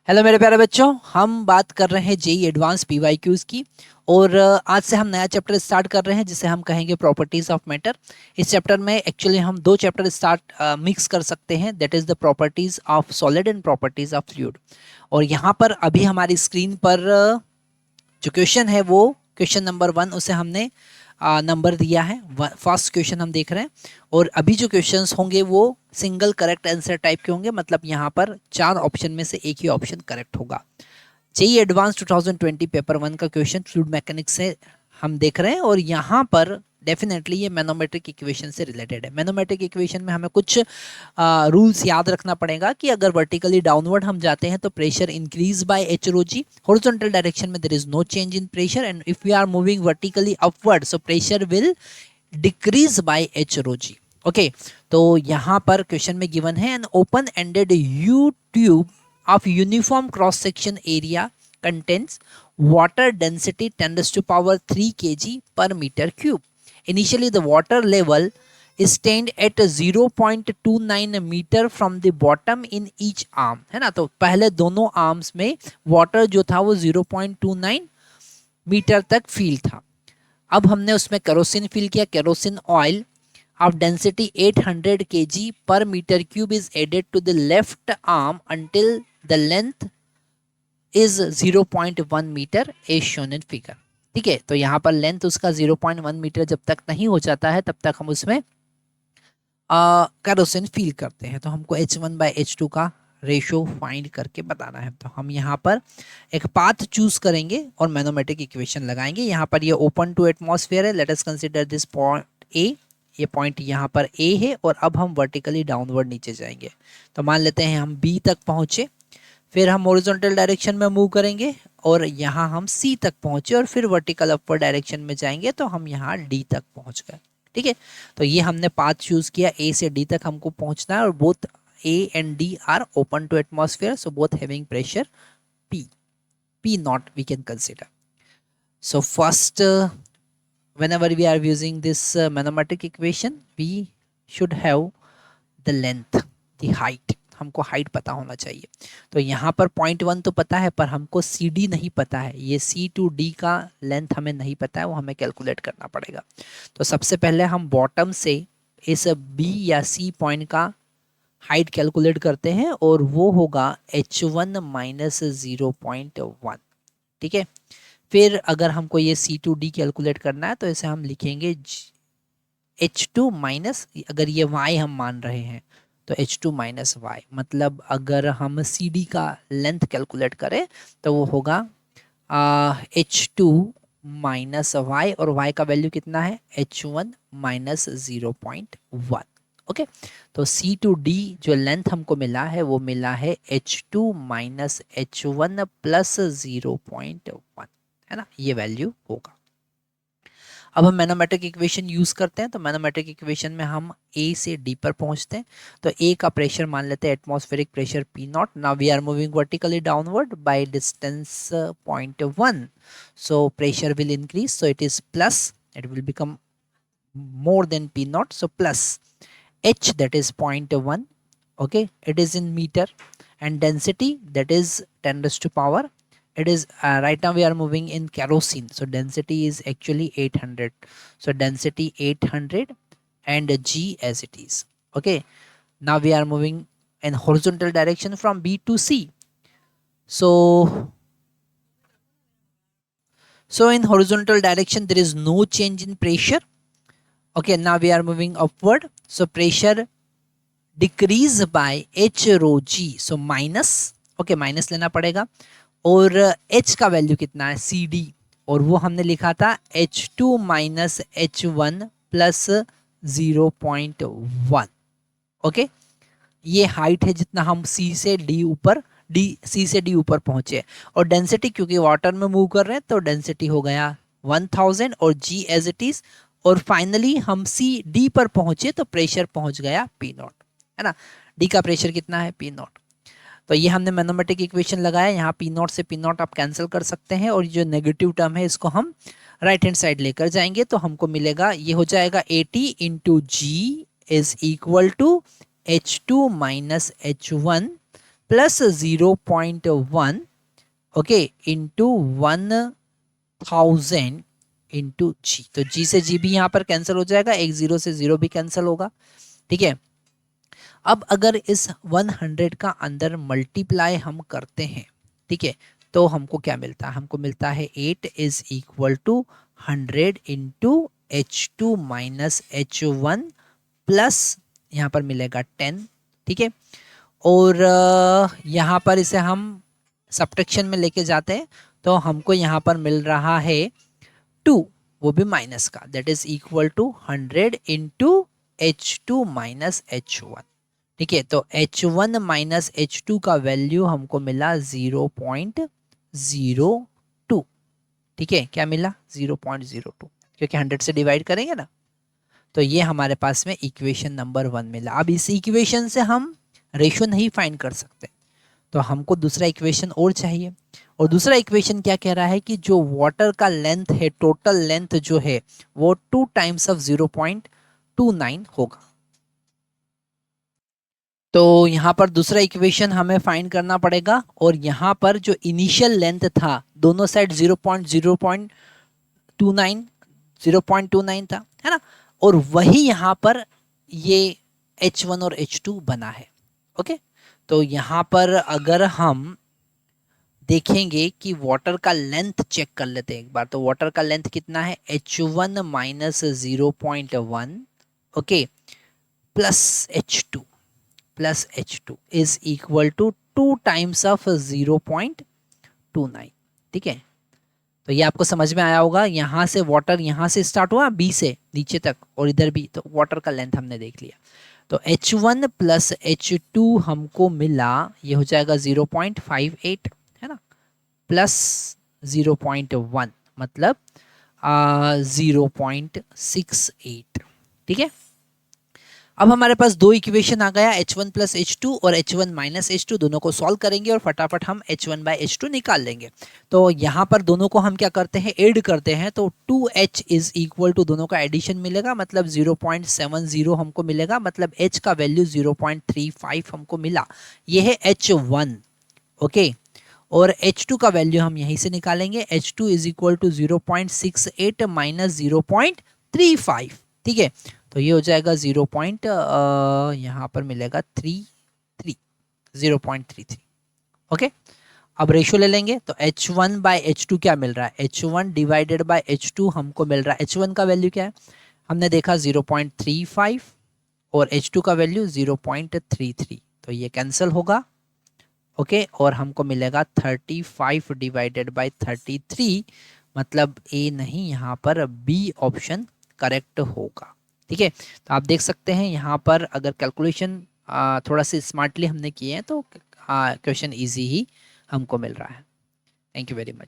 Hello मेरे प्यारे बच्चों, हम बात कर रहे हैं जेई एडवांस पीवाईक्यूज की। और आज से हम नया चैप्टर स्टार्ट कर रहे हैं जिसे हम कहेंगे प्रॉपर्टीज ऑफ मैटर। इस चैप्टर में एक्चुअली हम दो चैप्टर स्टार्ट मिक्स कर सकते हैं, that is the properties of solid and properties of fluid. और यहाँ पर अभी हमारी स्क्रीन पर जो क्वेश्चन है वो क्वेश्चन नंबर 1, उसे हमने नंबर दिया है। फर्स्ट क्वेश्चन हम देख रहे हैं और अभी जो क्वेश्चंस होंगे वो सिंगल करेक्ट आंसर टाइप के होंगे, मतलब यहाँ पर 4 ऑप्शन में से एक ही ऑप्शन करेक्ट होगा। जेई एडवांस 2020 पेपर 1 का क्वेश्चन फ्लूइड मैकेनिक्स से हम देख रहे हैं और यहाँ पर डेफिनेटली ये मैनोमेट्रिक इक्वेशन से रिलेटेड है। मैनोमेट्रिक इक्वेशन में हमें कुछ रूल्स याद रखना पड़ेगा कि अगर वर्टिकली डाउनवर्ड हम जाते हैं तो pressure increase by H rho G, horizontal direction में there is no change in pressure, and if we are moving vertically upward so pressure will decrease by H rho G. Okay, तो यहाँ पर question में given है an open ended U tube of uniform cross section area contains water density 10 raised to power 3 kg per meter cube. Initially the water level is stained at 0.29 meter from the bottom in each arm, है ना। तो पहले दोनों arms में water जो था वो 0.29 metre तक फील था। अब हमने उसमें केरोसिन फिल किया। Kerosene oil of density 800 kg per meter cube is added to the left arm until the length is 0.1 meter as shown in figure। ठीक है, तो यहाँ पर लेंथ उसका 0.1 मीटर जब तक नहीं हो जाता है तब तक हम उसमें केरोसिन फिल करते हैं। तो हमको H1/H2 का रेशो फाइंड करके बताना है। तो हम यहाँ पर एक पाथ चूज करेंगे और मैनोमेट्रिक इक्वेशन लगाएंगे। यहाँ पर ये ओपन टू एटमॉस्फेयर है। Let us consider this point A. ये पॉइंट यहाँ पर ए है और अब हम वर्टिकली डाउनवर्ड नीचे जाएंगे। तो मान लेते हैं हम बी तक पहुँचे, फिर हम हॉरिजॉन्टल डायरेक्शन में मूव करेंगे और यहाँ हम सी तक पहुँचे और फिर वर्टिकल अपवर्ड डायरेक्शन में जाएंगे तो हम यहाँ डी तक पहुँच गए। ठीक है, तो ये हमने पाथ चूज किया, ए से डी तक हमको पहुँचना है और both A and D are open to atmosphere, so both having pressure P naught we can consider. So first whenever we are using this manometric equation we should have the length, the height। हमको height पता होना चाहिए। तो यहाँ पर 0.1 तो पता है पर हमको सी डी नहीं पता है। ये सी टू डी का लेंथ हमें नहीं पता है, वो हमें कैलकुलेट करना पड़ेगा। तो सबसे पहले हम बॉटम से इस बी या सी पॉइंट का हाइट कैलकुलेट करते हैं और वो होगा h1 माइनस 0.1। ठीक है, फिर अगर हमको ये C2D कैलकुलेट करना है तो इसे हम लिखेंगे H2 माइनस, अगर ये y हम मान रहे हैं तो H2 माइनस y, मतलब अगर हम CD का लेंथ कैलकुलेट करें तो वो होगा H2 माइनस y और y का वैल्यू कितना है H1 माइनस 0.1। ओके, तो C2D जो लेंथ हमको मिला है वो मिला है H2 माइनस H1 प्लस 0.1, है ना, ये वैल्यू होगा। अब हम मैनोमेट्रिक इक्वेशन यूज करते हैं। तो मैनोमेट्रिक इक्वेशन में हम ए से डी पर पहुंचते हैं। तो ए का प्रेशर मान लेते हैं atmospheric pressure P naught. Now we are moving vertically downward by distance 0.1, so pressure will increase, so it is plus, it will become more than P naught, so plus H, that is 0.1, okay, it is in meter, and density that is 10 raised to power, it is right now we are moving in kerosene, so density is actually 800, so density 800 and G as it is। okay, now we are moving in horizontal direction from B to C, so in horizontal direction there is no change in pressure। okay, now we are moving upward, so pressure decrease by h rho g, so minus, okay, minus लेना पड़ेगा। और h का value कितना है cd, और वो हमने लिखा था h2 minus h1 plus 0.1। Okay, ये हाइट है जितना हम सी से डी ऊपर सी से डी ऊपर पहुंचे। और डेंसिटी क्योंकि वाटर में मूव कर रहे हैं तो डेंसिटी हो गया 1000 और g एज इट इज। और फाइनली हम सी डी पर पहुंचे तो प्रेशर पहुंच गया पी नॉट, है ना। डी का प्रेशर कितना है पी नॉट। तो ये हमने मैनोमेट्रिक इक्वेशन लगाया। यहाँ पी नॉट से पी नॉट आप कैंसिल कर सकते हैं और जो नेगेटिव टर्म है इसको हम राइट हैंड साइड लेकर जाएंगे तो हमको मिलेगा, ये हो जाएगा 80 into G is equal to H2 minus H1 plus 0.1 okay into 1000 into G. तो जी से जी भी यहाँ पर कैंसिल हो जाएगा, एक जीरो से जीरो भी कैंसिल होगा, ठीक है। अब अगर इस 100 का अंदर मल्टीप्लाई हम करते हैं, ठीक है, तो हमको क्या मिलता है, हमको मिलता है 8 is equal to 100 into H2 minus H1 plus यहाँ पर मिलेगा 10, ठीक है। और यहाँ पर इसे हम सब्ट्रैक्शन में लेके जाते हैं तो हमको यहाँ पर मिल रहा है 2, वो भी माइनस का, that is equal to 100 into H2 minus H1, ठीक है। तो H1 माइनस H2 का वैल्यू हमको मिला 0.02, ठीक है। क्या मिला 0.02, क्योंकि 100 से डिवाइड करेंगे ना, तो ये हमारे पास में इक्वेशन नंबर 1 मिला। अब इस इक्वेशन से हम रेशियो नहीं फाइंड कर सकते, तो हमको दूसरा इक्वेशन और चाहिए। और दूसरा इक्वेशन क्या कह रहा है कि जो वाटर का लेंथ है, टोटल लेंथ जो है वो 2 टाइम्स ऑफ 0.29 होगा। तो यहाँ पर दूसरा इक्वेशन हमें फाइंड करना पड़ेगा, और यहाँ पर जो इनिशियल लेंथ था दोनों साइड 0.29 था, है ना, और वही यहाँ पर ये H1 और H2 बना है, ओके। तो यहाँ पर अगर हम देखेंगे कि वाटर का लेंथ चेक कर लेते हैं एक बार, तो वाटर का लेंथ कितना है, H1 minus 0.1 okay plus H2 is equal to 2 times of 0.29, ठीक है। तो ये आपको समझ में आया होगा, यहाँ से वाटर यहाँ से स्टार्ट हुआ बी से नीचे तक, और इधर भी, तो वाटर का लेंथ हमने देख लिया। तो H1 प्लस H2 हमको मिला, ये हो जाएगा 0.58, है ना, प्लस 0.1 मतलब 0.68, ठीक है। अब हमारे पास दो इक्वेशन आ गया, H1 प्लस H2 और H1 माइनस H2, दोनों को सॉल्व करेंगे और फटाफट हम H1 बाई H2 निकाल लेंगे। तो यहाँ पर दोनों को हम क्या करते हैं, ऐड करते हैं, तो 2H इज इक्वल टू, दोनों का एडिशन मिलेगा मतलब 0.70 हमको मिलेगा, मतलब H का वैल्यू 0.35 हमको मिला, ये है H1, ओके। और H2 का वैल्यू हम यहीं से निकालेंगे, H2 is equal to 0.68 minus 0.35, ठीक है। तो ये हो जाएगा 0. यहाँ पर मिलेगा 0.33, ओके। अब रेशियो ले लेंगे, तो H1 बाई H2 क्या मिल रहा है, H1 डिवाइडेड बाई H2 हमको मिल रहा है, H1 का वैल्यू क्या है, हमने देखा 0.35 और H2 का वैल्यू 0.33, तो ये कैंसिल होगा, ओके। और हमको मिलेगा 35 डिवाइडेड बाई 33, मतलब ए नहीं, यहाँ पर बी ऑप्शन करेक्ट होगा, ठीक है। तो आप देख सकते हैं यहाँ पर अगर कैलकुलेशन थोड़ा सा स्मार्टली हमने किए हैं तो क्वेश्चन इजी ही हमको मिल रहा है। Thank you very much.